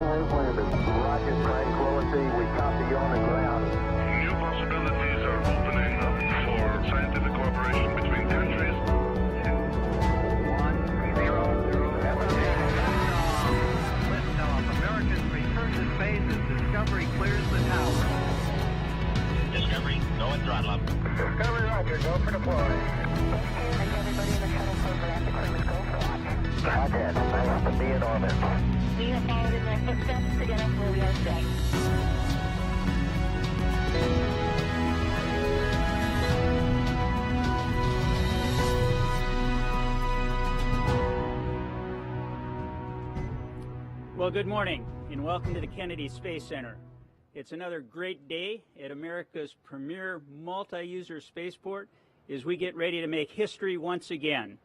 Roger, tranquility. We copy you on the ground. New possibilities are opening up for scientific cooperation between countries. 1-0. Liftoff. Americans return to space as Discovery clears the tower. Discovery, go and throttle up. Discovery, Roger. Go for deploy. Everybody in the shuttle program, the crew is go for launch. Roger. Nice to be in orbit. We have followed in their footsteps to get us where we are today. Well, good morning and welcome to the Kennedy Space Center. It's another great day at America's premier multi-user spaceport as we get ready to make history once again.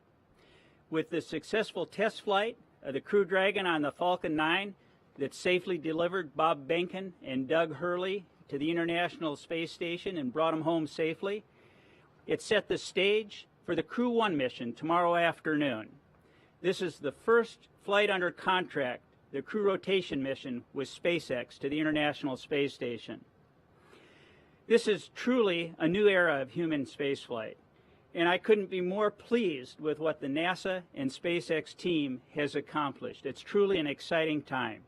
With the successful test flight of the Crew Dragon on the Falcon 9 that safely delivered Bob Behnken and Doug Hurley to the International Space Station and brought them home safely, it set the stage for the Crew 1 mission tomorrow afternoon. This is the first flight under contract, the Crew Rotation mission with SpaceX to the International Space Station. This is truly a new era of human spaceflight, and I couldn't be more pleased with what the NASA and SpaceX team has accomplished. It's truly an exciting time.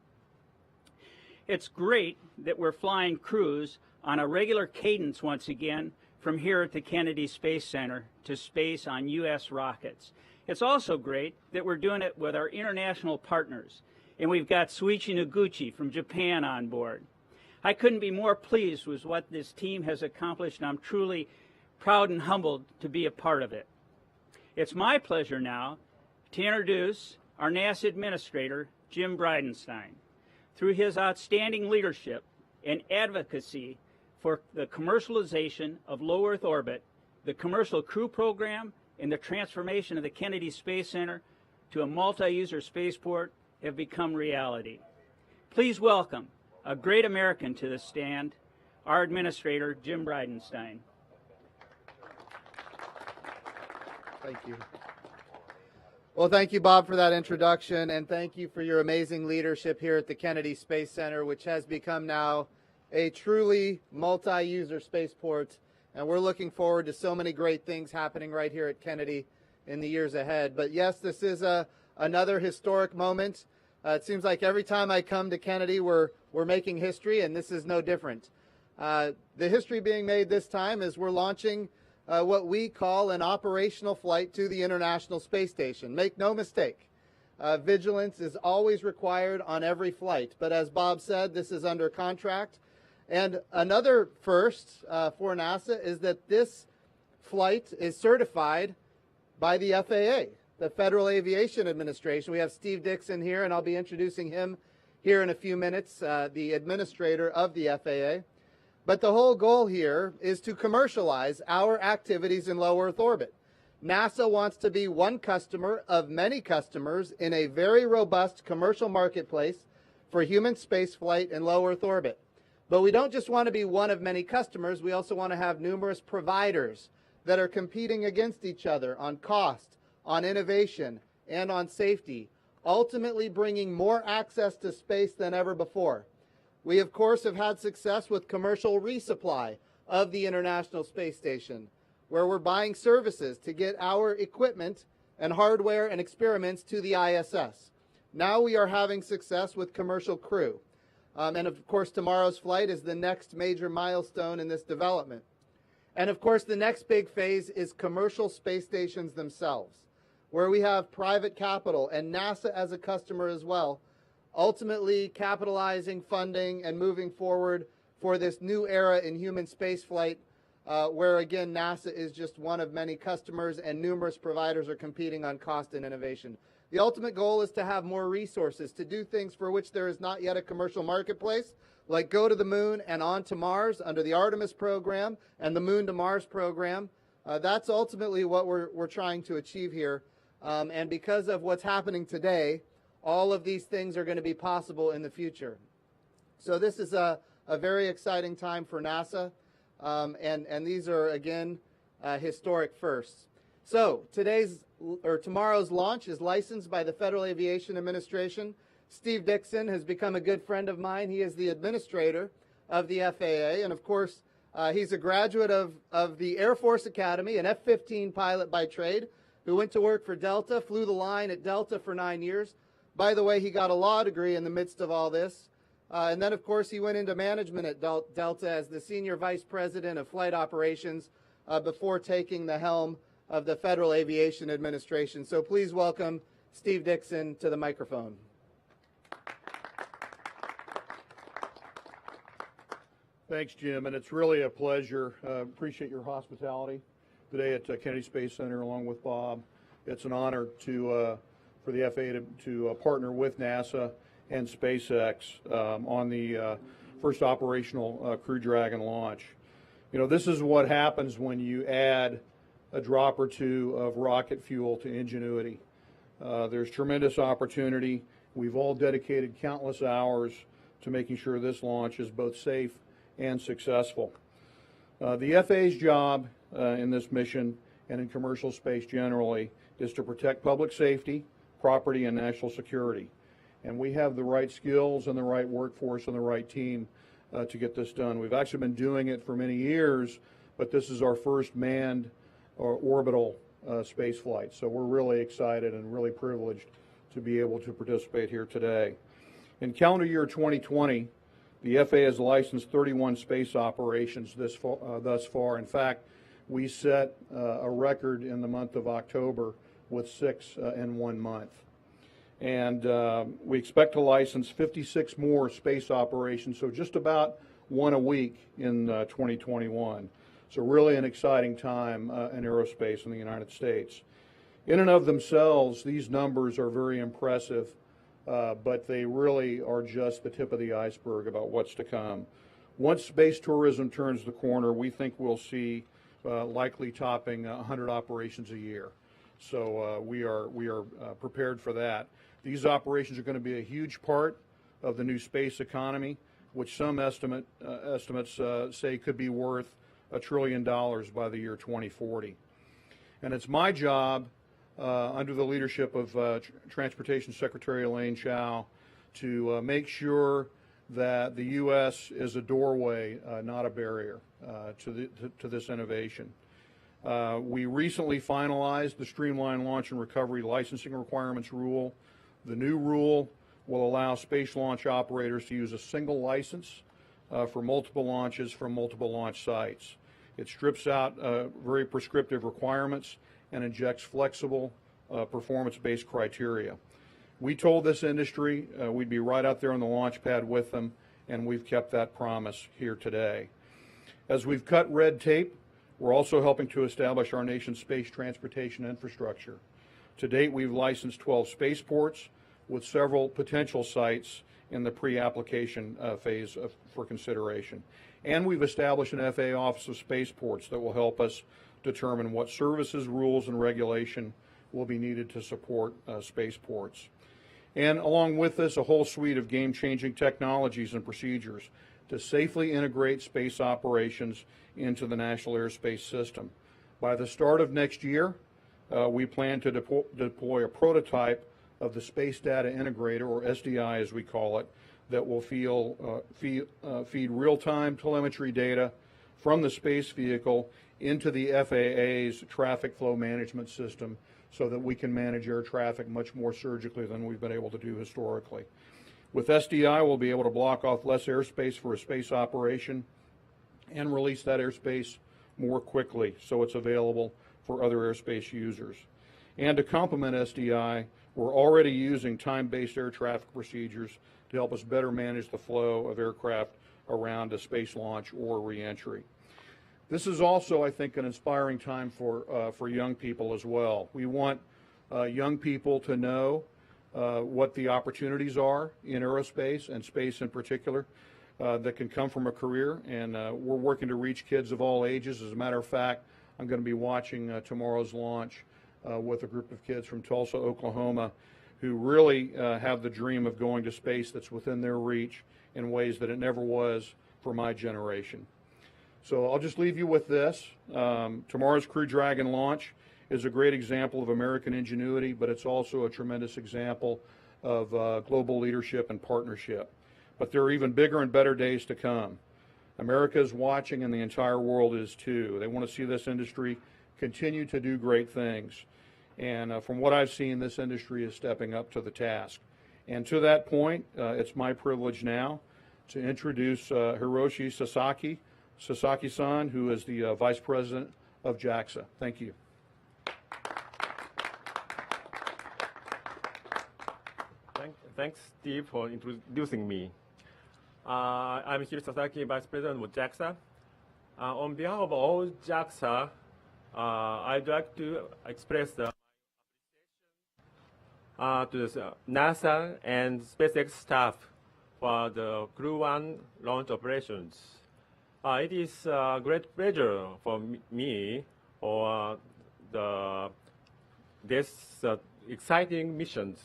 It's great that we're flying crews on a regular cadence once again from here at the Kennedy Space Center to space on U.S. rockets. It's also great that we're doing it with our international partners, and we've got Soichi Noguchi from Japan on board. I couldn't be more pleased with what this team has accomplished, and I'm truly proud and humbled to be a part of it. It's my pleasure now to introduce our NASA Administrator, Jim Bridenstine. Through his outstanding leadership and advocacy for the commercialization of low Earth orbit, the commercial crew program, and the transformation of the Kennedy Space Center to a multi-user spaceport have become reality. Please welcome a great American to the stand, our Administrator, Jim Bridenstine. Thank you. Well, thank you, Bob, for that introduction, and thank you for your amazing leadership here at the Kennedy Space Center, which has become now a truly multi-user spaceport, and we're looking forward to so many great things happening right here at Kennedy in the years ahead. But yes, this is another historic moment. It seems like every time I come to Kennedy, we're making history, and this is no different. The history being made this time is we're launching what we call an operational flight to the International Space Station. Make no mistake, vigilance is always required on every flight. But as Bob said, this is under contract. And another first for NASA is that this flight is certified by the FAA, the Federal Aviation Administration. We have Steve Dixon here, and I'll be introducing him here in a few minutes, the administrator of the FAA. But the whole goal here is to commercialize our activities in low Earth orbit. NASA wants to be one customer of many customers in a very robust commercial marketplace for human spaceflight in low Earth orbit. But we don't just want to be one of many customers, we also want to have numerous providers that are competing against each other on cost, on innovation, and on safety, ultimately bringing more access to space than ever before. We, of course, have had success with commercial resupply of the International Space Station, where we're buying services to get our equipment and hardware and experiments to the ISS. Now we are having success with commercial crew. And, of course, tomorrow's flight is the next major milestone in this development. And, of course, the next big phase is commercial space stations themselves, where we have private capital and NASA as a customer as well, ultimately capitalizing, funding, and moving forward for this new era in human spaceflight, where, again, NASA is just one of many customers and numerous providers are competing on cost and innovation. The ultimate goal is to have more resources to do things for which there is not yet a commercial marketplace, like go to the moon and on to Mars under the Artemis program and the Moon to Mars program. That's ultimately what we're trying to achieve here. And because of what's happening today, all of these things are going to be possible in the future. So this is a very exciting time for NASA, and these are, again, historic firsts. So tomorrow's launch is licensed by the Federal Aviation Administration Steve Dixon has become a good friend of mine. He is the administrator of the FAA, and of course, he's a graduate of the Air Force Academy, an F-15 pilot by trade, who went to work for Delta, flew the line at Delta for 9 years. By the way, he got a law degree in the midst of all this. And then, of course, he went into management at Delta as the Senior Vice President of Flight Operations before taking the helm of the Federal Aviation Administration. So please welcome Steve Dixon to the microphone. Thanks, Jim, and it's really a pleasure. Appreciate your hospitality today at Kennedy Space Center along with Bob. It's an honor to for the FAA to partner with NASA and SpaceX on the first operational Crew Dragon launch. You know, this is what happens when you add a drop or two of rocket fuel to Ingenuity. There's tremendous opportunity. We've all dedicated countless hours to making sure this launch is both safe and successful. The FAA's job in this mission and in commercial space generally is to protect public safety, property, and national security. And we have the right skills and the right workforce and the right team to get this done. We've actually been doing it for many years, but this is our first manned or orbital space flight. So we're really excited and really privileged to be able to participate here today. In calendar year 2020, the FAA has licensed 31 space operations thus far. In fact, we set a record in the month of October with 6 in 1 month. And we expect to license 56 more space operations, so just about one a week in 2021. So really an exciting time in aerospace in the United States. In and of themselves, these numbers are very impressive. But they really are just the tip of the iceberg about what's to come. Once space tourism turns the corner, we think we'll see likely topping 100 operations a year. So we are prepared for that. These operations are going to be a huge part of the new space economy, which some estimates say could be worth $1 trillion by the year 2040. And it's my job, under the leadership of Transportation Secretary Elaine Chao, to make sure that the U.S. is a doorway, not a barrier, to this innovation. We recently finalized the Streamlined Launch and Recovery Licensing Requirements Rule. The new rule will allow space launch operators to use a single license for multiple launches from multiple launch sites. It strips out very prescriptive requirements and injects flexible performance-based criteria. We told this industry we'd be right out there on the launch pad with them, and we've kept that promise here today. As we've cut red tape, we're also helping to establish our nation's space transportation infrastructure. To date, we've licensed 12 spaceports with several potential sites in the pre-application phase for consideration. And we've established an FAA Office of Spaceports that will help us determine what services, rules, and regulation will be needed to support spaceports. And along with this, a whole suite of game-changing technologies and procedures to safely integrate space operations into the National Airspace System. By the start of next year, we plan to deploy a prototype of the Space Data Integrator, or SDI as we call it, that will feed real-time telemetry data from the space vehicle into the FAA's traffic flow management system so that we can manage air traffic much more surgically than we've been able to do historically. With SDI, we'll be able to block off less airspace for a space operation and release that airspace more quickly so it's available for other airspace users. And to complement SDI, we're already using time-based air traffic procedures to help us better manage the flow of aircraft around a space launch or reentry. This is also, I think, an inspiring time for young people as well. We want young people to know what the opportunities are in aerospace and space in particular that can come from a career, and we're working to reach kids of all ages. As a matter of fact, I'm going to be watching tomorrow's launch with a group of kids from Tulsa, Oklahoma, who really have the dream of going to space that's within their reach in ways that it never was for my generation. So I'll just leave you with this. Tomorrow's Crew Dragon launch is a great example of American ingenuity, but it's also a tremendous example of global leadership and partnership. But there are even bigger and better days to come. America is watching, and the entire world is too. They want to see this industry continue to do great things. And from what I've seen, this industry is stepping up to the task. And to that point, it's my privilege now to introduce Hiroshi Sasaki-san, who is the Vice President of JAXA. Thank you. Thanks, Steve, for introducing me. I'm Hiroshi Sasaki, Vice President of JAXA. On behalf of all JAXA, I'd like to express the to the NASA and SpaceX staff for the Crew 1 launch operations. It is a great pleasure for me for this exciting missions.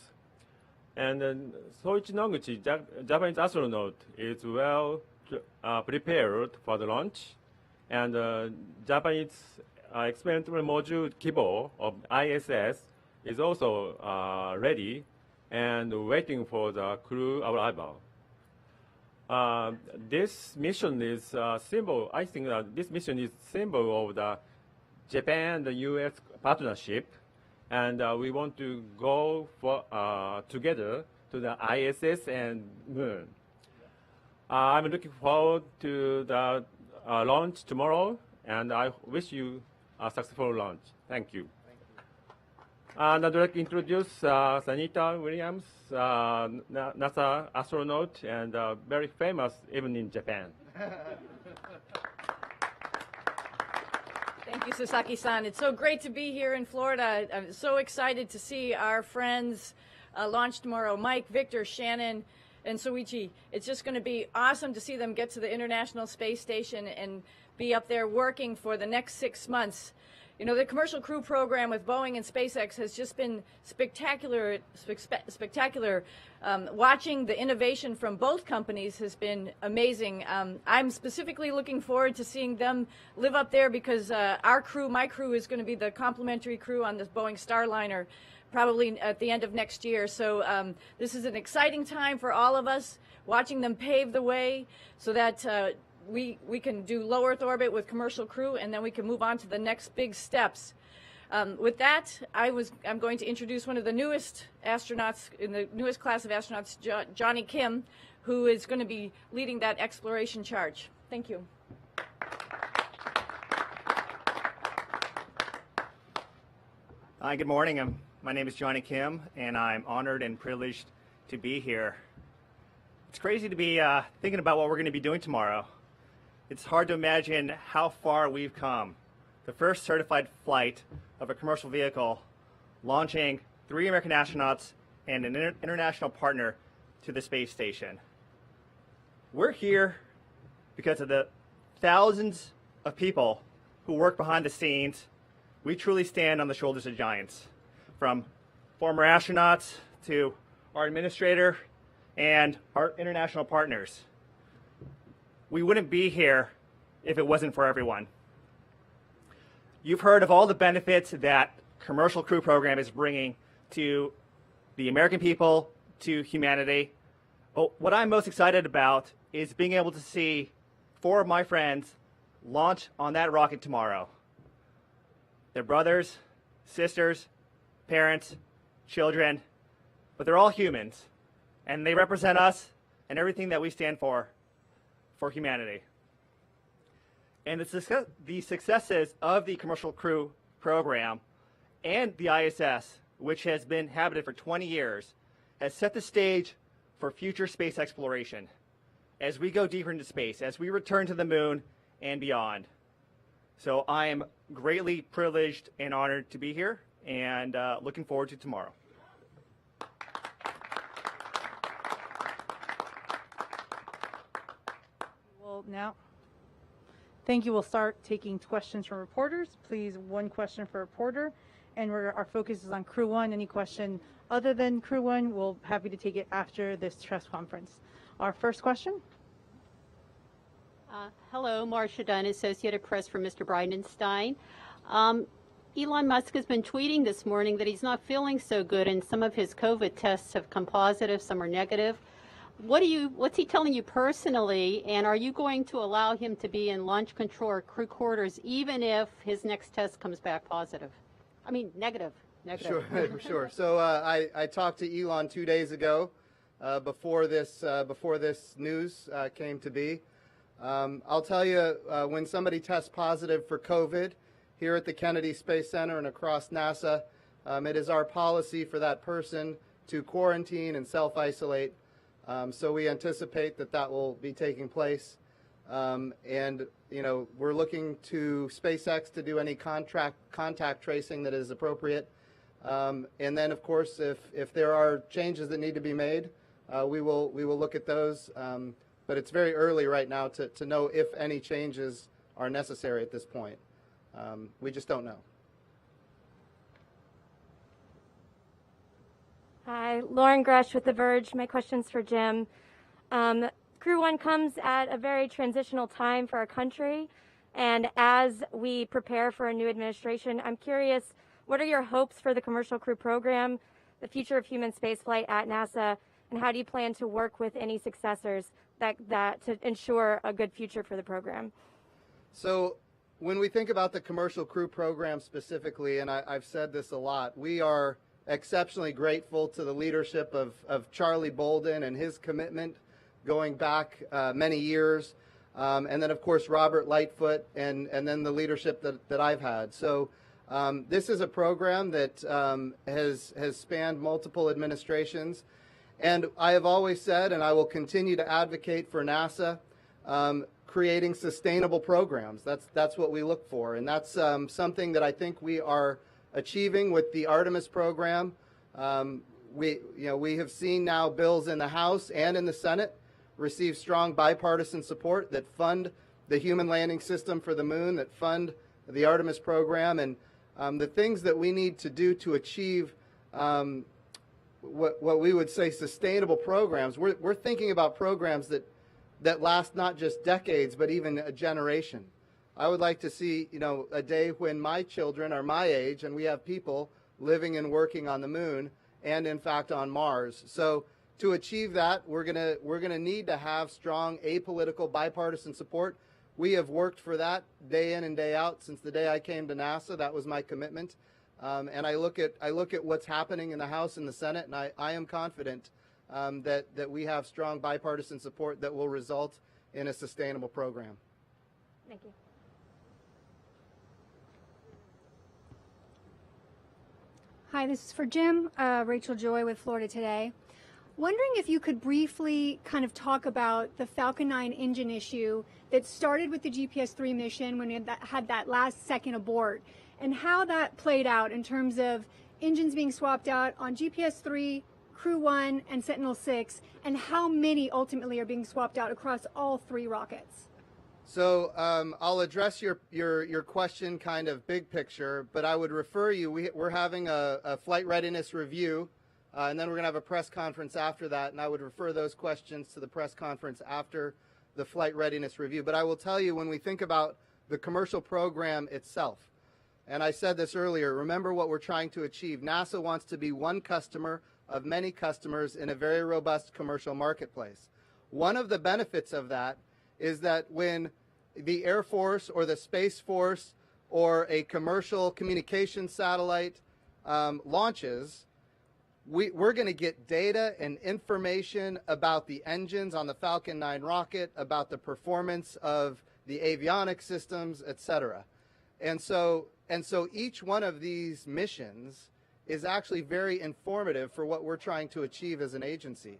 And Soichi Noguchi, Japanese astronaut, is well prepared for the launch. And Japanese experimental module Kibo of ISS is also ready and waiting for the crew arrival. This mission is a symbol. I think that this mission is symbol of the Japan and the U.S. partnership, and we want to go for, together to the ISS and Moon. I'm looking forward to the launch tomorrow, and I wish you a successful launch. Thank you. And I'd like to introduce Sanita Williams, NASA astronaut, and very famous even in Japan. Thank you, Sasaki-san. It's so great to be here in Florida. I'm so excited to see our friends launch tomorrow, Mike, Victor, Shannon, and Soichi. It's just going to be awesome to see them get to the International Space Station and be up there working for the next 6 months. You know, the Commercial Crew Program with Boeing and SpaceX has just been spectacular. Watching the innovation from both companies has been amazing. I'm specifically looking forward to seeing them live up there because our crew, my crew, is going to be the complimentary crew on this Boeing Starliner probably at the end of next year. So this is an exciting time for all of us, watching them pave the way so that we can do low Earth orbit with Commercial Crew, and then we can move on to the next big steps. With that, I'm going to introduce one of the newest astronauts in the newest class of astronauts, Johnny Kim, who is going to be leading that exploration charge. Thank you. Hi, good morning. My name is Johnny Kim, and I'm honored and privileged to be here. It's crazy to be thinking about what we're going to be doing tomorrow. It's hard to imagine how far we've come. The first certified flight of a commercial vehicle, launching 3 American astronauts and an international partner to the space station. We're here because of the thousands of people who work behind the scenes. We truly stand on the shoulders of giants, from former astronauts to our administrator and our international partners. We wouldn't be here if it wasn't for everyone. You've heard of all the benefits that Commercial Crew Program is bringing to the American people, to humanity. But what I'm most excited about is being able to see 4 of my friends launch on that rocket tomorrow. They're brothers, sisters, parents, children, but they're all humans, and they represent us and everything that we stand for humanity. And the successes of the Commercial Crew Program and the ISS, which has been habited for 20 years, has set the stage for future space exploration as we go deeper into space, as we return to the moon and beyond. So I am greatly privileged and honored to be here, and looking forward to tomorrow. Now, thank you. We'll start taking questions from reporters. Please, 1 question for reporter. And our focus is on Crew 1. Any question other than Crew 1, we'll be happy to take it after this press conference. Our first question. Hello, Marcia Dunn, Associated Press for Mr. Bridenstine. Elon Musk has been tweeting this morning that he's not feeling so good, and some of his COVID tests have come positive, some are negative. What's he telling you personally, and are you going to allow him to be in launch control or crew quarters even if his next test comes back positive? I mean, negative. Sure. So I talked to Elon 2 days ago before this news came to be. I'll tell you, when somebody tests positive for COVID here at the Kennedy Space Center and across NASA, it is our policy for that person to quarantine and self-isolate. So we anticipate that will be taking place. And, you know, we're looking to SpaceX to do any contact tracing that is appropriate. And then, of course, if there are changes that need to be made, we will look at those. But it's very early right now to know if any changes are necessary at this point. We just don't know. Hi, Lauren Gresh with The Verge. My question's for Jim. Crew One comes at a very transitional time for our country, and as we prepare for a new administration, I'm curious, what are your hopes for the Commercial Crew Program, the future of human spaceflight at NASA, and how do you plan to work with any successors that to ensure a good future for the program? So when we think about the Commercial Crew Program specifically, and I've said this a lot, we are exceptionally grateful to the leadership of Charlie Bolden and his commitment going back many years, and then of course Robert Lightfoot and then the leadership that I've had. So this is a program that has spanned multiple administrations, and I have always said, and I will continue to advocate for NASA creating sustainable programs. That's what we look for, and that's something that I think we are achieving with the Artemis program. We have seen now bills in the House and in the Senate receive strong bipartisan support that fund the human landing system for the moon, that fund the Artemis program, and the things that we need to do to achieve what we would say sustainable programs. We're thinking about programs that last not just decades, but even a generation. I would like to see, a day when my children are my age and we have people living and working on the moon and in fact on Mars. So to achieve that, we're gonna need to have strong apolitical bipartisan support. We have worked for that day in and day out since the day I came to NASA. That was my commitment. And I look at what's happening in the House and the Senate, and I am confident that we have strong bipartisan support that will result in a sustainable program. Thank you. Hi, this is for Jim. Rachel Joy with Florida Today. Wondering if you could briefly kind of talk about the Falcon 9 engine issue that started with the GPS-3 mission when it had that last second abort, and how that played out in terms of engines being swapped out on GPS-3, Crew 1, and Sentinel-6, and how many ultimately are being swapped out across all three rockets. So I'll address your question kind of big picture, but I would refer you, we're having a flight readiness review, and then we're going to have a press conference after that, and I would refer those questions to the press conference after the flight readiness review. But I will tell you, when we think about the commercial program itself, and I said this earlier, remember what we're trying to achieve. NASA wants to be one customer of many customers in a very robust commercial marketplace. One of the benefits of that is that when the Air Force or the Space Force or a commercial communication satellite launches, we're going to get data and information about the engines on the Falcon 9 rocket, about the performance of the avionics systems, etc. And so each one of these missions is actually very informative for what we're trying to achieve as an agency.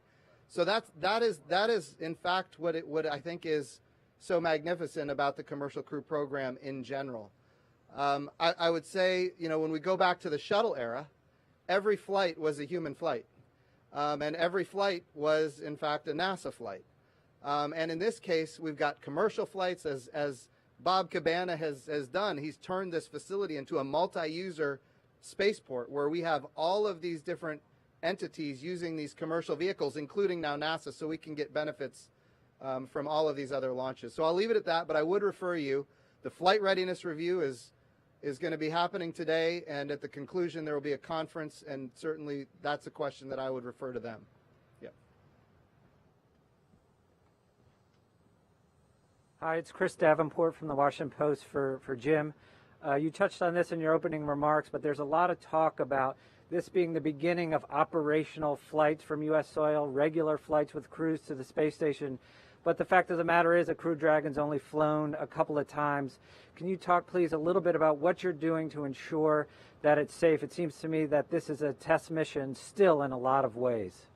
So that is in fact what I think is so magnificent about the Commercial Crew Program in general. I would say, when we go back to the shuttle era, every flight was a human flight. And every flight was, in fact, a NASA flight. And in this case, we've got commercial flights, as Bob Cabana has done. He's turned this facility into a multi-user spaceport where we have all of these different entities using these commercial vehicles, including now NASA, so we can get benefits from all of these other launches. So I'll leave it at that, but I would refer you, the flight readiness review is is going to be happening today, and at the conclusion there will be a conference, and certainly that's a question that I would refer to them. Yep. Hi, it's Chris Davenport from the Washington Post for Jim. You touched on this in your opening remarks, but there's a lot of talk about this being the beginning of operational flights from U.S. soil, regular flights with crews to the space station. But the fact of the matter is that Crew Dragon's only flown a couple of times. Can you talk, please, a little bit about what you're doing to ensure that it's safe? It seems to me that this is a test mission still in a lot of ways.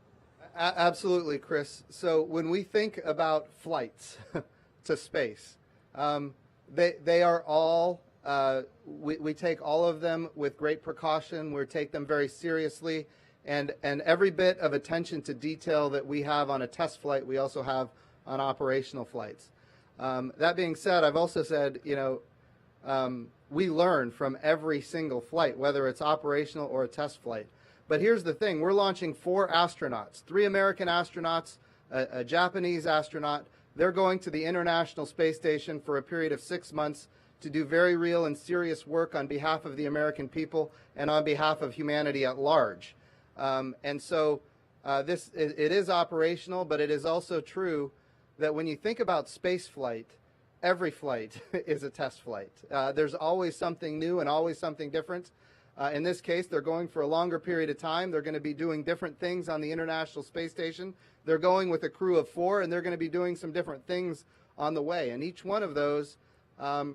Absolutely, Chris. So when we think about flights to space, they are all, we take all of them with great precaution. We take them very seriously. And every bit of attention to detail that we have on a test flight, we also have on operational flights. That being said, I've also said, we learn from every single flight, whether it's operational or a test flight. But here's the thing, we're launching 4 astronauts, 3 American astronauts, a Japanese astronaut. They're going to the International Space Station for a period of 6 months to do very real and serious work on behalf of the American people and on behalf of humanity at large. And so it is operational, but it is also true that when you think about space flight, every flight is a test flight. There's always something new and always something different. In this case, they're going for a longer period of time. They're going to be doing different things on the International Space Station. They're going with a crew of 4, and they're going to be doing some different things on the way. And each one of those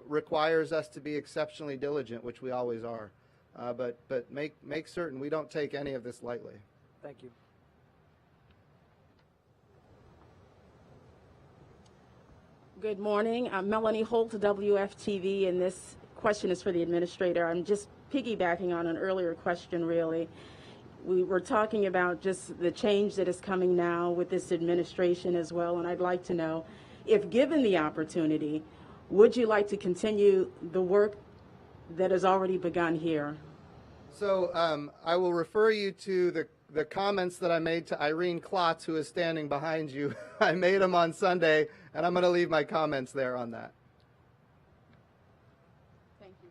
requires us to be exceptionally diligent, which we always are. But make certain we don't take any of this lightly. Thank you. Good morning. I'm Melanie Holt, WFTV, and this question is for the administrator. I'm just piggybacking on an earlier question, really. We were talking about just the change that is coming now with this administration as well, and I'd like to know, if given the opportunity, would you like to continue the work that has already begun here? So I will refer you to the comments that I made to Irene Klotz, who is standing behind you. I made them on Sunday, and I'm going to leave my comments there on that. Thank you.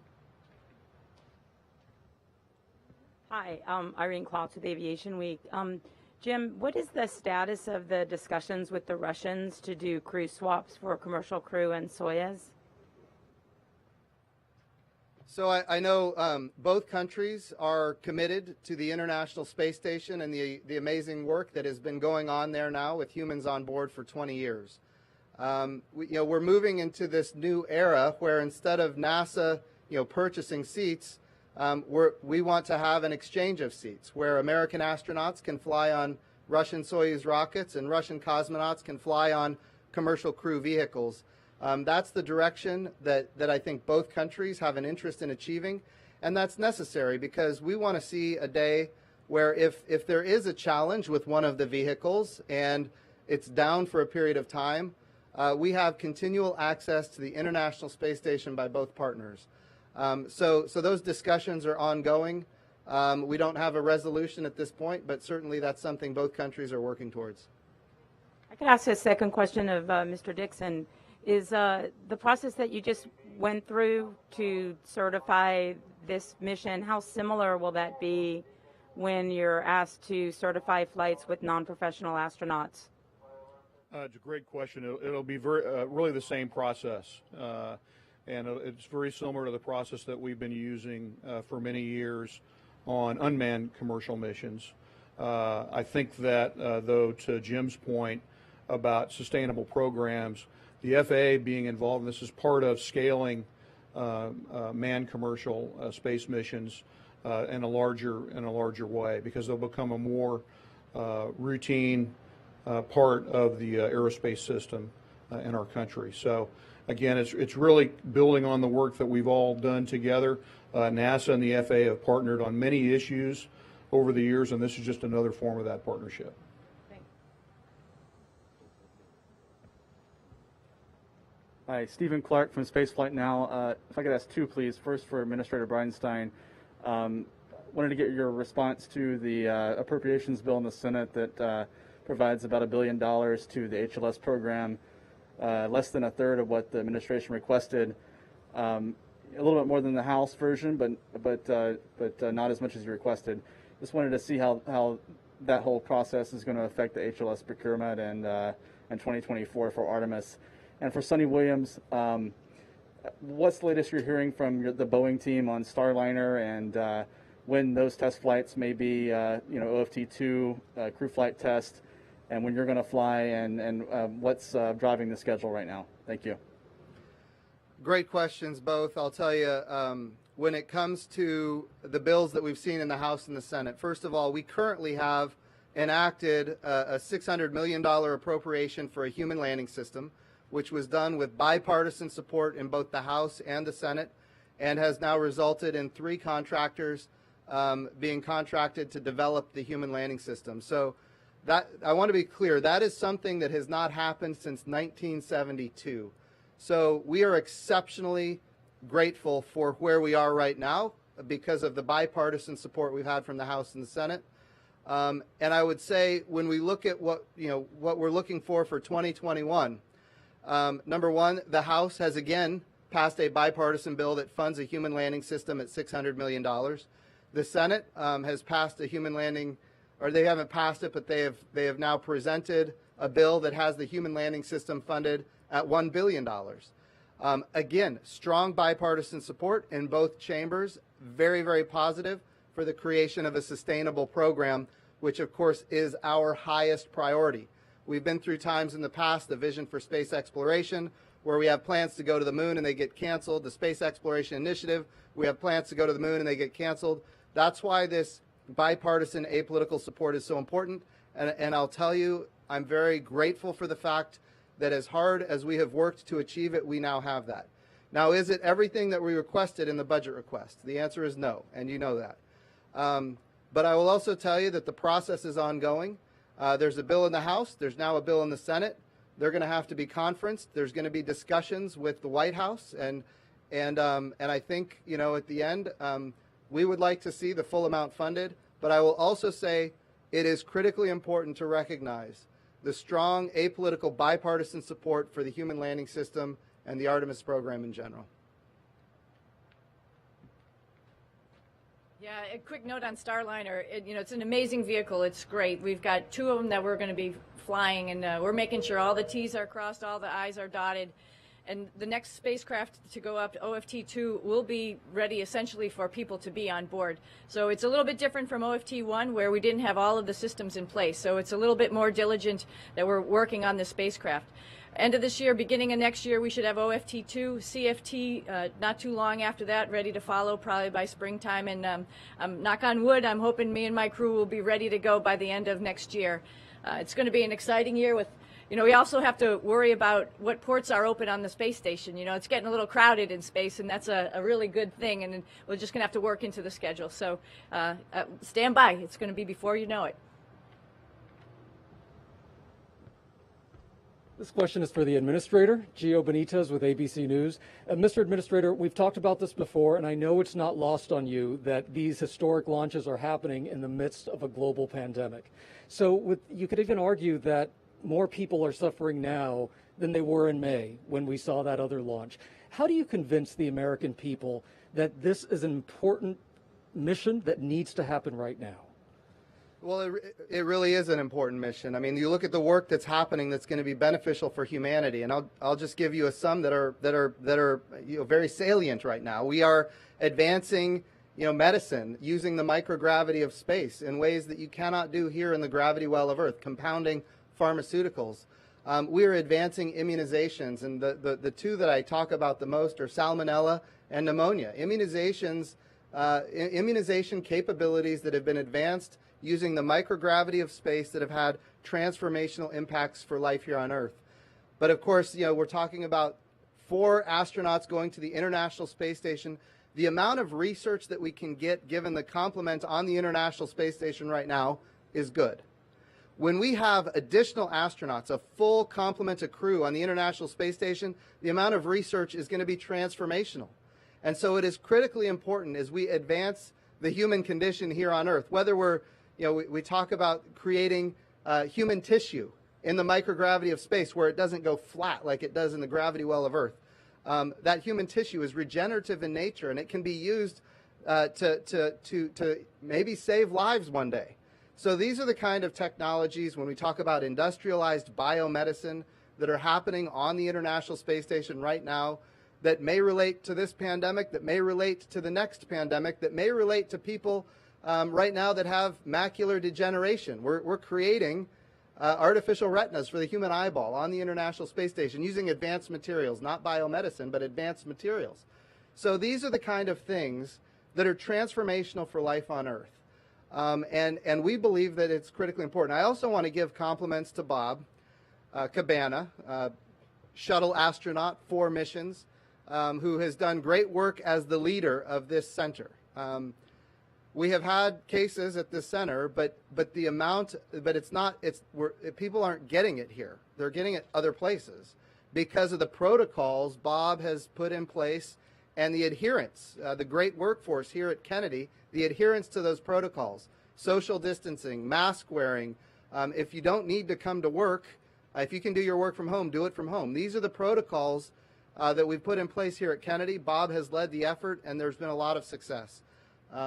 Hi, Irene Klotz with Aviation Week. Jim, what is the status of the discussions with the Russians to do crew swaps for Commercial Crew and Soyuz? So I know both countries are committed to the International Space Station and the amazing work that has been going on there now with humans on board for 20 years. We're moving into this new era where instead of NASA purchasing seats, we want to have an exchange of seats where American astronauts can fly on Russian Soyuz rockets and Russian cosmonauts can fly on Commercial Crew vehicles. That's the direction that I think both countries have an interest in achieving, and that's necessary because we want to see a day where if there is a challenge with one of the vehicles and it's down for a period of time, we have continual access to the International Space Station by both partners. So those discussions are ongoing. We don't have a resolution at this point, but certainly that's something both countries are working towards. I could ask a second question of Mr. Dixon. Is the process that you just went through to certify this mission, how similar will that be when you're asked to certify flights with non-professional astronauts? It's a great question. It'll be really the same process. And it's very similar to the process that we've been using for many years on unmanned commercial missions. I think that, though, to Jim's point about sustainable programs, the FAA being involved in this is part of scaling manned commercial space missions in a larger way, because they'll become a more routine part of the aerospace system in our country. So again, it's really building on the work that we've all done together. NASA and the FAA have partnered on many issues over the years, and this is just another form of that partnership. Hi, Stephen Clark from Spaceflight Now. If I could ask 2, please. First, for Administrator Bridenstine, wanted to get your response to the appropriations bill in the Senate that provides about $1 billion to the HLS program, less than a third of what the administration requested. a little bit more than the House version, but not as much as you requested. Just wanted to see how that whole process is going to affect the HLS procurement and 2024 for Artemis. And for Sonny Williams, what's the latest you're hearing from the Boeing team on Starliner and when those test flights may be, OFT-2 crew flight test, and when you're going to fly, and what's driving the schedule right now? Thank you. Great questions, both. I'll tell you, when it comes to the bills that we've seen in the House and the Senate, first of all, we currently have enacted a $600 million appropriation for a human landing system, which was done with bipartisan support in both the House and the Senate, and has now resulted in 3 contractors being contracted to develop the human landing system. So that, I want to be clear, that is something that has not happened since 1972. So we are exceptionally grateful for where we are right now because of the bipartisan support we've had from the House and the Senate. And I would say when we look at what we're looking for 2021, number one, the House has again passed a bipartisan bill that funds a human landing system at $600 million. The Senate has passed a human landing, or they haven't passed it, but they have now presented a bill that has the human landing system funded at $1 billion. Again, strong bipartisan support in both chambers, very, very positive for the creation of a sustainable program, which of course is our highest priority. We've been through times in the past, the Vision for Space Exploration, where we have plans to go to the moon and they get canceled. The Space Exploration Initiative, we have plans to go to the moon and they get canceled. That's why this bipartisan apolitical support is so important. And I'll tell you, I'm very grateful for the fact that as hard as we have worked to achieve it, we now have that. Now, is it everything that we requested in the budget request? The answer is no, and you know that. But I will also tell you that the process is ongoing. There's a bill in the House. There's now a bill in the Senate. They're going to have to be conferenced. There's going to be discussions with the White House, and I think, at the end, we would like to see the full amount funded. But I will also say it is critically important to recognize the strong apolitical bipartisan support for the human landing system and the Artemis program in general. Yeah, a quick note on Starliner. It's an amazing vehicle. It's great. We've got 2 of them that we're going to be flying, and we're making sure all the T's are crossed, all the I's are dotted. And the next spacecraft to go up to OFT-2 will be ready essentially for people to be on board. So it's a little bit different from OFT-1 where we didn't have all of the systems in place. So it's a little bit more diligent that we're working on this spacecraft. End of this year, beginning of next year, we should have OFT-2, CFT not too long after that, ready to follow probably by springtime. And knock on wood, I'm hoping me and my crew will be ready to go by the end of next year. It's going to be an exciting year with we also have to worry about what ports are open on the space station. It's getting a little crowded in space, and that's a really good thing, and we're just going to have to work into the schedule. So stand by. It's going to be before you know it. This question is for the Administrator, Gio Benitez with ABC News. Mr. Administrator, we've talked about this before, and I know it's not lost on you that these historic launches are happening in the midst of a global pandemic. So you could even argue that more people are suffering now than they were in May when we saw that other launch. How do you convince the American people that this is an important mission that needs to happen right now? Well, it really is an important mission. I mean, you look at the work that's happening that's going to be beneficial for humanity, and I'll just give you some that are very salient right now. We are advancing medicine using the microgravity of space in ways that you cannot do here in the gravity well of Earth, compounding pharmaceuticals. We are advancing immunizations, and the 2 that I talk about the most are salmonella and pneumonia. Immunization capabilities that have been advanced using the microgravity of space that have had transformational impacts for life here on Earth. But of course, we're talking about 4 astronauts going to the International Space Station. The amount of research that we can get given the complement on the International Space Station right now is good. When we have additional astronauts, a full complement of crew on the International Space Station, the amount of research is going to be transformational. And so it is critically important as we advance the human condition here on Earth, whether we talk about creating human tissue in the microgravity of space where it doesn't go flat like it does in the gravity well of Earth. that human tissue is regenerative in nature, and it can be used to maybe save lives one day. So these are the kind of technologies, when we talk about industrialized biomedicine, that are happening on the International Space Station right now, that may relate to this pandemic, that may relate to the next pandemic, that may relate to people right now that have macular degeneration. We're creating artificial retinas for the human eyeball on the International Space Station using advanced materials, not biomedicine, but advanced materials. So these are the kind of things that are transformational for life on Earth. And we believe that it's critically important. I also want to give compliments to Bob Cabana, shuttle astronaut, 4 missions, who has done great work as the leader of this center. We have had cases at this center, but people aren't getting it here. They're getting it other places because of the protocols Bob has put in place and the adherence, the great workforce here at Kennedy, the adherence to those protocols, social distancing, mask wearing. If you don't need to come to work, if you can do your work from home, do it from home. These are the protocols that we've put in place here at Kennedy. Bob has led the effort, and there's been a lot of success.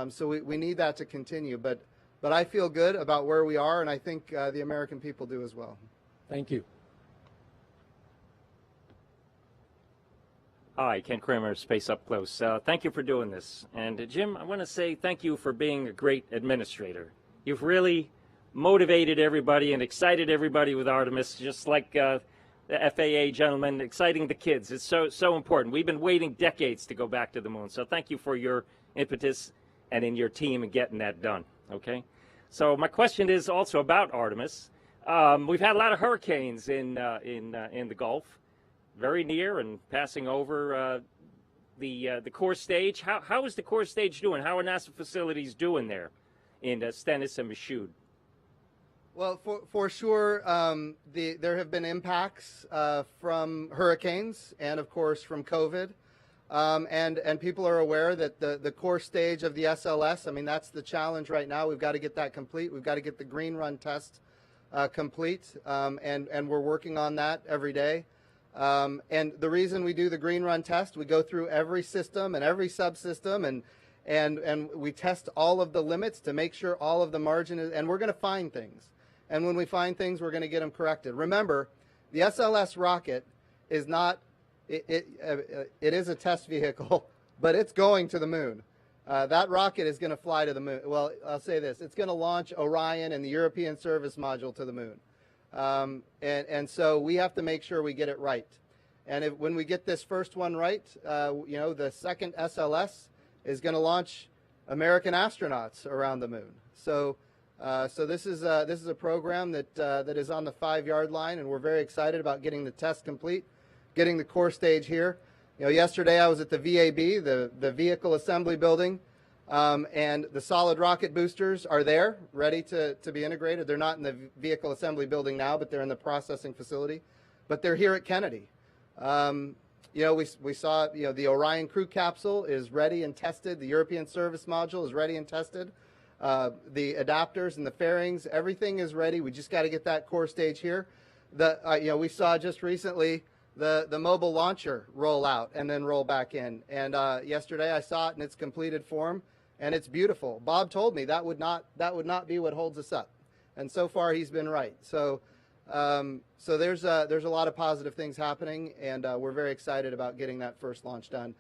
So we need that to continue. But I feel good about where we are, and I think the American people do as well. Thank you. Hi, Ken Kramer, Space Up Close. Thank you for doing this. And Jim, I want to say thank you for being a great administrator. You've really motivated everybody and excited everybody with Artemis, just like the FAA gentleman exciting the kids. It's so important. We've been waiting decades to go back to the moon. So thank you for your impetus and in your team in getting that done. Okay. So my question is also about Artemis. We've had a lot of hurricanes in the Gulf, very near and passing over the core stage. How is the core stage doing? How are NASA facilities doing there in Stennis and Michoud? Well, for sure, there have been impacts from hurricanes and, of course, from COVID. And people are aware that the core stage of the SLS, I mean, that's the challenge right now. We've got to get that complete. We've got to get the green run test complete, and we're working on that every day. And the reason we do the green run test, we go through every system and every subsystem, and we test all of the limits to make sure all of the margin is, and we're going to find things. And when we find things, we're going to get them corrected. Remember, the SLS rocket is not, it is a test vehicle, but it's going to the moon. That rocket is going to fly to the moon. Well, I'll say this, it's going to launch Orion and the European Service Module to the moon. And so we have to make sure we get it right. And when we get this first one right, the second SLS is going to launch American astronauts around the moon. So this is a program that is on the 5-yard line, and we're very excited about getting the test complete, getting the core stage here. Yesterday I was at the VAB, the Vehicle Assembly Building, and the solid rocket boosters are there, ready to be integrated. They're not in the Vehicle Assembly Building now, but they're in the processing facility. But they're here at Kennedy. We saw the Orion crew capsule is ready and tested. The European Service Module is ready and tested. The adapters and the fairings, everything is ready. We just got to get that core stage here. We saw just recently the mobile launcher roll out and then roll back in. And yesterday I saw it in its completed form, and it's beautiful. Bob told me that would not be what holds us up, and so far he's been right. So there's a lot of positive things happening, and we're very excited about getting that first launch done.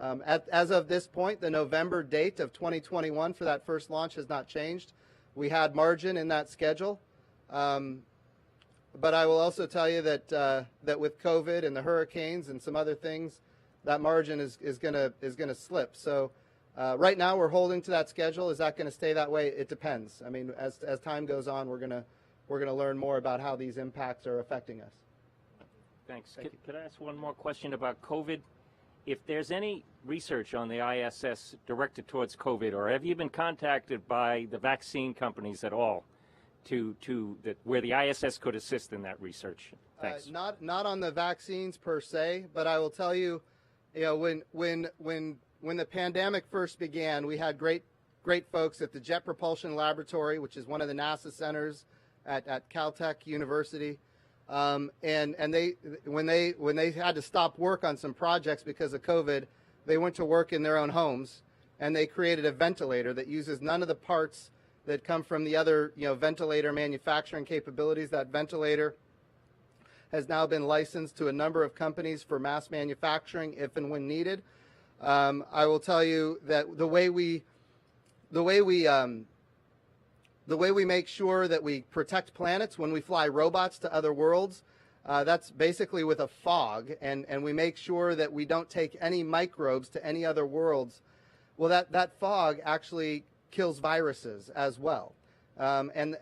As of this point, the November date of 2021 for that first launch has not changed. We had margin in that schedule. But I will also tell you that with COVID and the hurricanes and some other things, that margin is going to slip. So right now we're holding to that schedule. Is that going to stay that way? It depends. I mean, as time goes on, we're going to learn more about how these impacts are affecting us. Thanks. Could I ask one more question about COVID? If there's any research on the ISS directed towards COVID, or have you been contacted by the vaccine companies at all where the ISS could assist in that research? Thanks. Not on the vaccines per se, but I will tell you, when the pandemic first began, we had great folks at the Jet Propulsion Laboratory, which is one of the NASA centers at Caltech University. And they when they had to stop work on some projects because of COVID, they went to work in their own homes, and they created a ventilator that uses none of the parts that come from the other ventilator manufacturing capabilities. That ventilator has now been licensed to a number of companies for mass manufacturing if and when needed. I will tell you that the way we make sure that we protect planets when we fly robots to other worlds, that's basically with a fog, and we make sure that we don't take any microbes to any other worlds. Well, that fog actually kills viruses as well, and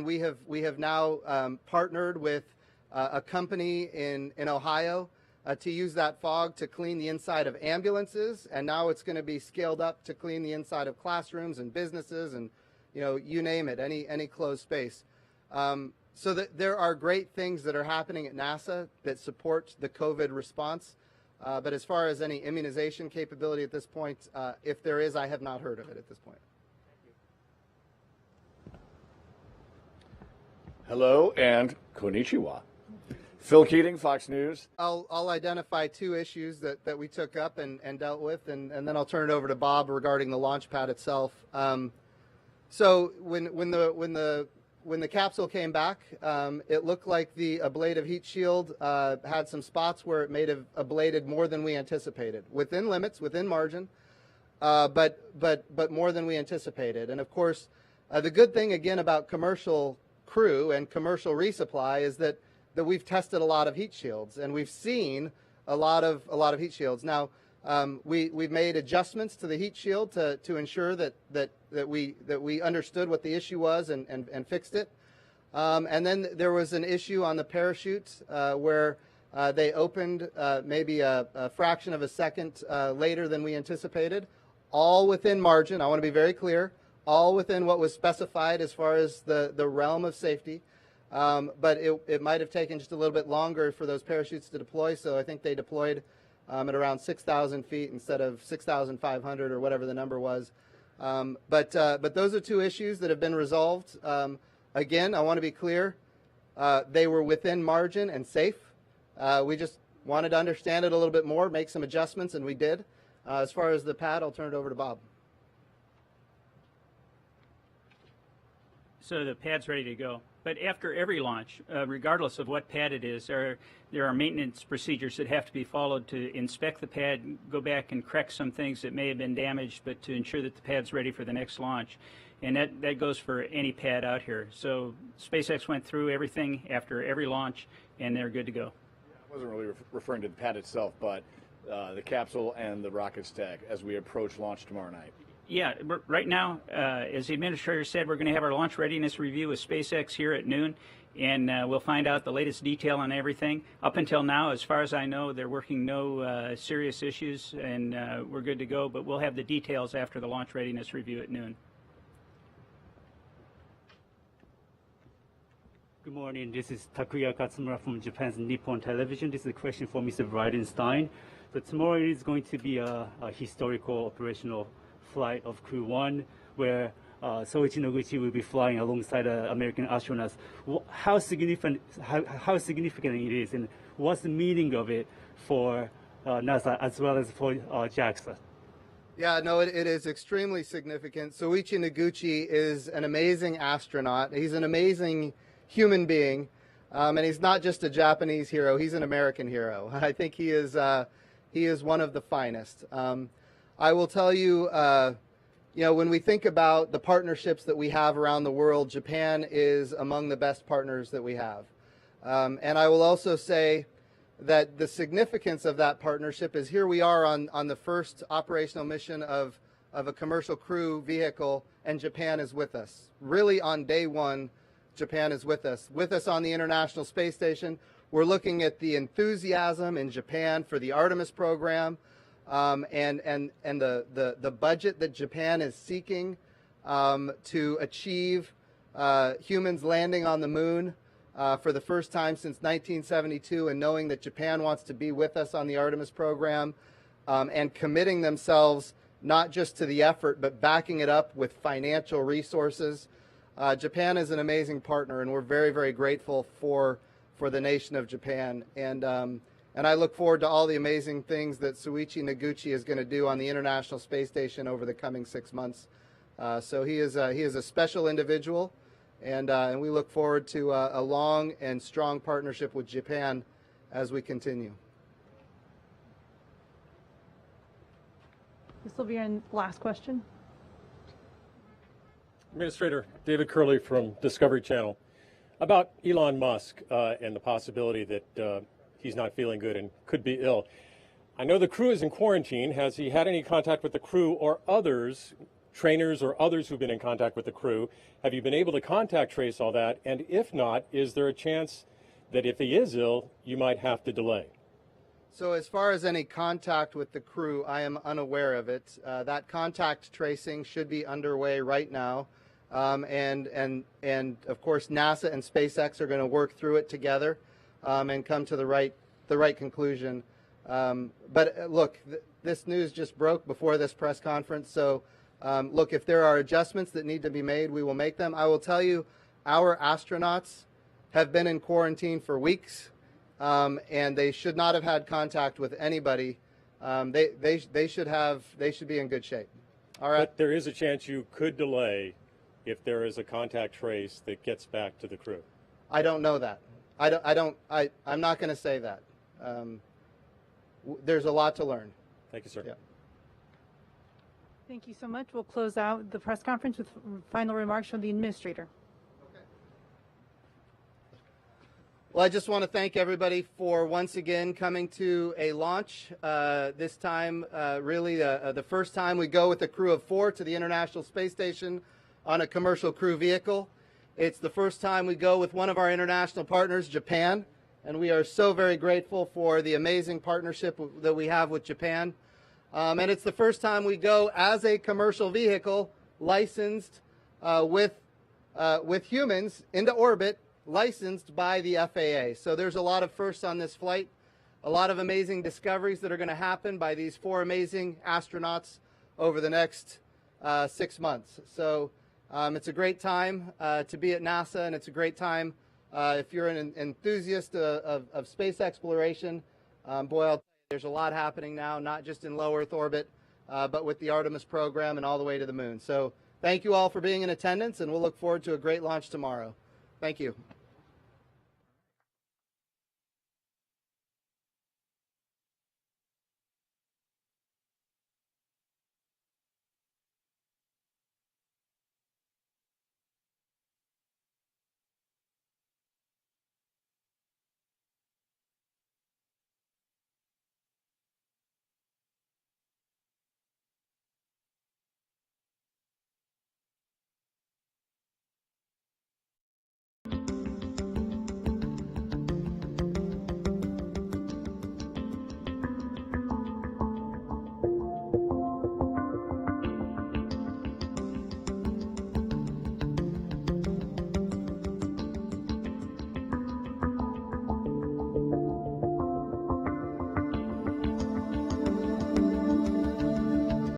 we have now partnered with a company in Ohio to use that fog to clean the inside of ambulances, and now it's going to be scaled up to clean the inside of classrooms and businesses and you name it, any closed space. So that there are great things that are happening at NASA that support the COVID response. But as far as any immunization capability at this point, if there is, I have not heard of it at this point. Hello and konnichiwa. Phil Keating, Fox News. I'll identify two issues that we took up and dealt with, and then I'll turn it over to Bob regarding the launch pad itself. So when the capsule came back, it looked like the ablative heat shield had some spots where it may have ablated more than we anticipated, within limits, within margin, but more than we anticipated. And of course, the good thing again about commercial crew and commercial resupply is that we've tested a lot of heat shields, and we've seen a lot of heat shields. Now, we've made adjustments to the heat shield to ensure that we understood what the issue was and fixed it. And then there was an issue on the parachutes where they opened maybe a fraction of a second later than we anticipated, all within margin. I want to be very clear, all within what was specified as far as the realm of safety. But it might have taken just a little bit longer for those parachutes to deploy, so I think they deployed at around 6,000 feet instead of 6,500 or whatever the number was. But those are two issues that have been resolved. Again, I want to be clear, they were within margin and safe. We just wanted to understand it a little bit more, make some adjustments, and we did. As far as the pad, I'll turn it over to Bob. So the pad's ready to go. But after every launch, regardless of what pad it is, there are maintenance procedures that have to be followed to inspect the pad, go back and correct some things that may have been damaged, but to ensure that the pad's ready for the next launch. And that goes for any pad out here. So SpaceX went through everything after every launch, and they're good to go. I wasn't really referring to the pad itself, but the capsule and the rocket stack as we approach launch tomorrow night. Yeah, right now, as the administrator said, we're going to have our launch readiness review with SpaceX here at noon, and we'll find out the latest detail on everything. Up until now, as far as I know, they're working no serious issues, and we're good to go, but we'll have the details after the launch readiness review at noon. Good morning. This is Takuya Katsumura from Japan's Nippon Television. This is a question for Mr. Bridenstine. So tomorrow is going to be a historical operational flight of Crew 1, where Soichi Noguchi will be flying alongside American astronauts. How significant it is, and what's the meaning of it for NASA as well as for JAXA? Yeah, no, it is extremely significant. Soichi Noguchi is an amazing astronaut. He's an amazing human being, and he's not just a Japanese hero. He's an American hero. I think he is one of the finest. I will tell you, when we think about the partnerships that we have around the world, Japan is among the best partners that we have. And I will also say that the significance of that partnership is here we are on the first operational mission of a commercial crew vehicle, and Japan is with us. Really on day one, Japan is with us. With us on the International Space Station. We're looking at the enthusiasm in Japan for the Artemis program. And the budget that Japan is seeking to achieve humans landing on the moon for the first time since 1972, and knowing that Japan wants to be with us on the Artemis program and committing themselves not just to the effort but backing it up with financial resources. Japan is an amazing partner, and we're very, very grateful for for the nation of Japan. And I look forward to all the amazing things that Soichi Noguchi is going to do on the International Space Station over the coming 6 months. So he is a special individual, and we look forward to a long and strong partnership with Japan as we continue. This will be our last question. Administrator David Curley from Discovery Channel. About Elon Musk and the possibility that he's not feeling good and could be ill. I know the crew is in quarantine. Has he had any contact with the crew or others, trainers or others who've been in contact with the crew? Have you been able to contact trace all that? And if not, is there a chance that if he is ill, you might have to delay? So as far as any contact with the crew, I am unaware of it. That contact tracing should be underway right now. And of course, NASA and SpaceX are going to work through it together and come to the right conclusion. But look, this news just broke before this press conference. So look, if there are adjustments that need to be made, we will make them. I will tell you, our astronauts have been in quarantine for weeks. And they should not have had contact with anybody. They should be in good shape. All right. But there is a chance you could delay if there is a contact trace that gets back to the crew. I don't know that. I'm not going to say that. There's a lot to learn. Thank you, sir. Yeah. Thank you so much. We'll close out the press conference with final remarks from the administrator. Well, I just want to thank everybody for once again coming to a launch. This time, really the first time we go with a crew of 4 to the International Space Station on a commercial crew vehicle. It's the first time we go with one of our international partners, Japan, and we are so very grateful for the amazing partnership that we have with Japan. And it's the first time we go as a commercial vehicle licensed with humans into orbit, licensed by the FAA. So there's a lot of firsts on this flight, a lot of amazing discoveries that are going to happen by these 4 amazing astronauts over the next 6 months. So it's a great time to be at NASA, and it's a great time if you're an enthusiast of space exploration. Boy, I'll tell you, there's a lot happening now, not just in low Earth orbit, but with the Artemis program and all the way to the moon. So thank you all for being in attendance, and we'll look forward to a great launch tomorrow. Thank you.